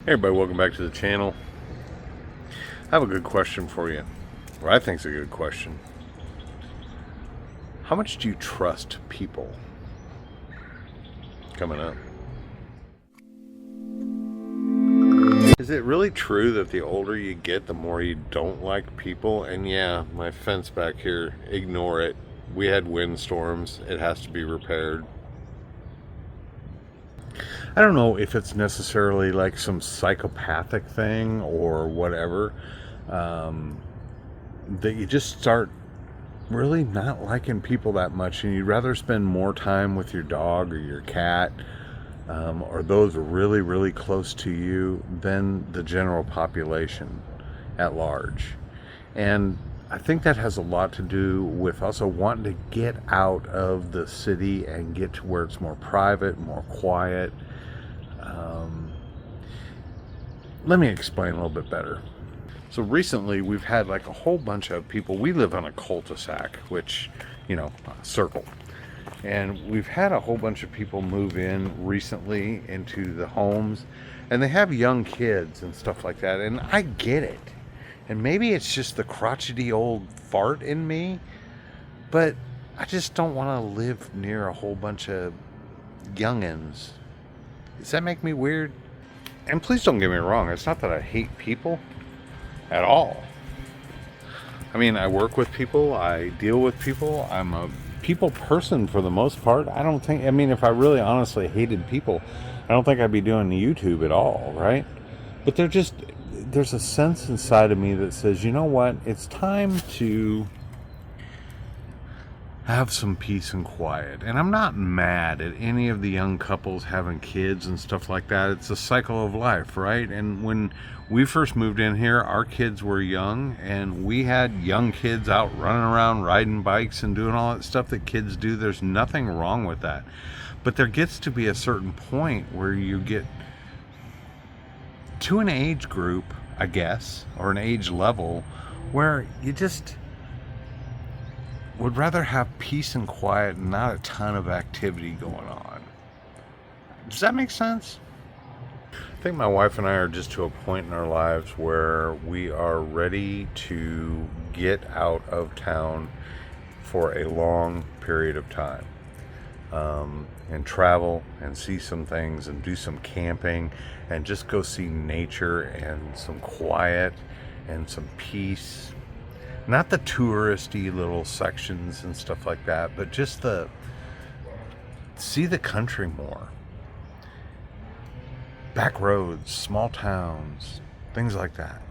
Hey everybody, welcome back to the channel. I have a good question for you. What I think is a good question. How much do you trust people? Coming up. Is it really true that the older you get, the more you don't like people? And yeah, my fence back here, ignore it. We had windstorms. It has to be repaired. I don't know if it's necessarily like some psychopathic thing or whatever, that you just start really not liking people that much, and you'd rather spend more time with your dog or your cat, or those really, really close to you than the general population at large. And I think that has a lot to do with also wanting to get out of the city and get to where it's more private, more quiet. Let me explain a little bit better. So recently we've had like a whole bunch of people. We live on a cul-de-sac, which, a circle. And we've had a whole bunch of people move in recently into the homes, and they have young kids and stuff like that. And I get it. And maybe it's just the crotchety old fart in me, but I just don't want to live near a whole bunch of youngins. Does that make me weird? And please don't get me wrong, it's not that I hate people at all. I mean, I work with people, I deal with people, I'm a people person for the most part. If I really honestly hated people, I don't think I'd be doing YouTube at all, right? But there's a sense inside of me that says, you know what, it's time to have some peace and quiet. And I'm not mad at any of the young couples having kids and stuff like that. It's a cycle of life, right? And when we first moved in here, our kids were young, and we had young kids out running around riding bikes and doing all that stuff that kids do. There's nothing wrong with that. But there gets to be a certain point where you get to an age group, I guess, or an age level where you just would rather have peace and quiet and not a ton of activity going on. Does that make sense? I think my wife and I are just to a point in our lives where we are ready to get out of town for a long period of time, and travel and see some things and do some camping and just go see nature and some quiet and some peace. Not the touristy little sections and stuff like that, but just see the country more. Back roads, small towns, things like that.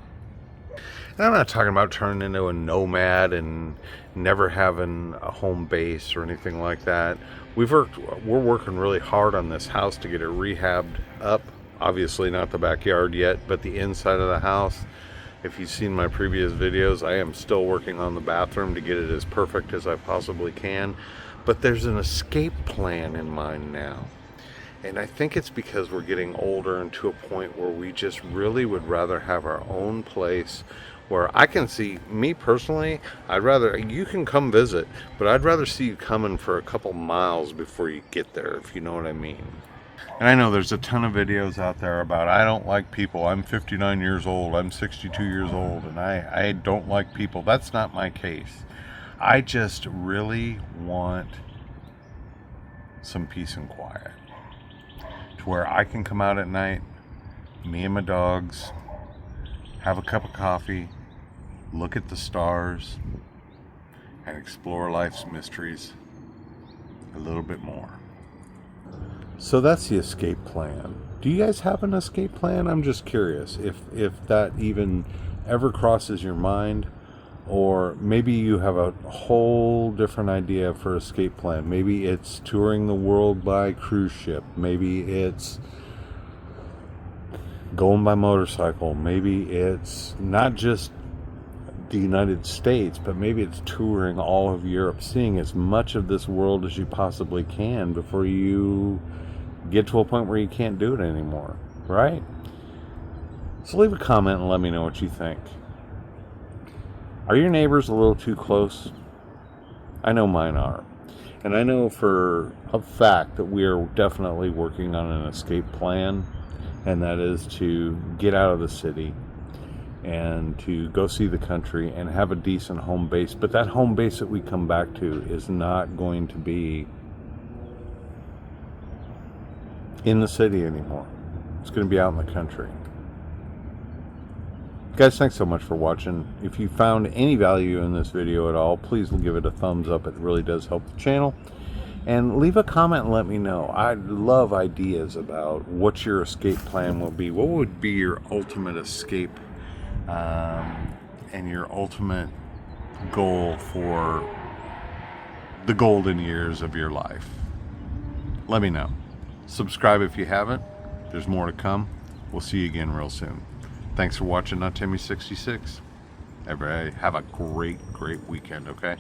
And I'm not talking about turning into a nomad and never having a home base or anything like that. We're working really hard on this house to get it rehabbed up. Obviously not the backyard yet, but the inside of the house. If you've seen my previous videos, I am still working on the bathroom to get it as perfect as I possibly can. But there's an escape plan in mind now. And I think it's because we're getting older and to a point where we just really would rather have our own place where I can see, me personally, you can come visit, but I'd rather see you coming for a couple miles before you get there, if you know what I mean. And I know there's a ton of videos out there about, I don't like people, I'm 59 years old, I'm 62 years old, and I don't like people. That's not my case. I just really want some peace and quiet, to where I can come out at night, me and my dogs, have a cup of coffee, look at the stars, and explore life's mysteries a little bit more. So that's the escape plan. Do you guys have an escape plan? I'm just curious if that even ever crosses your mind, or maybe you have a whole different idea for escape plan. Maybe it's touring the world by cruise ship. Maybe it's going by motorcycle. Maybe it's not just the United States, but maybe it's touring all of Europe, seeing as much of this world as you possibly can before you get to a point where you can't do it anymore, right? So leave a comment and let me know what you think. Are your neighbors a little too close? I know mine are. And I know for a fact that we are definitely working on an escape plan. and that is to get out of the city and to go see the country and have a decent home base. But that home base that we come back to is not going to be in the city anymore. It's going to be out in the country. Guys, thanks so much for watching. If you found any value in this video at all, please give it a thumbs up. It really does help the channel. And leave a comment and let me know. I'd love ideas about what your escape plan will be. What would be your ultimate escape and your ultimate goal for the golden years of your life? Let me know. Subscribe if you haven't. There's more to come. We'll see you again real soon. Thanks for watching on Timmy66. Everybody have a great weekend, okay?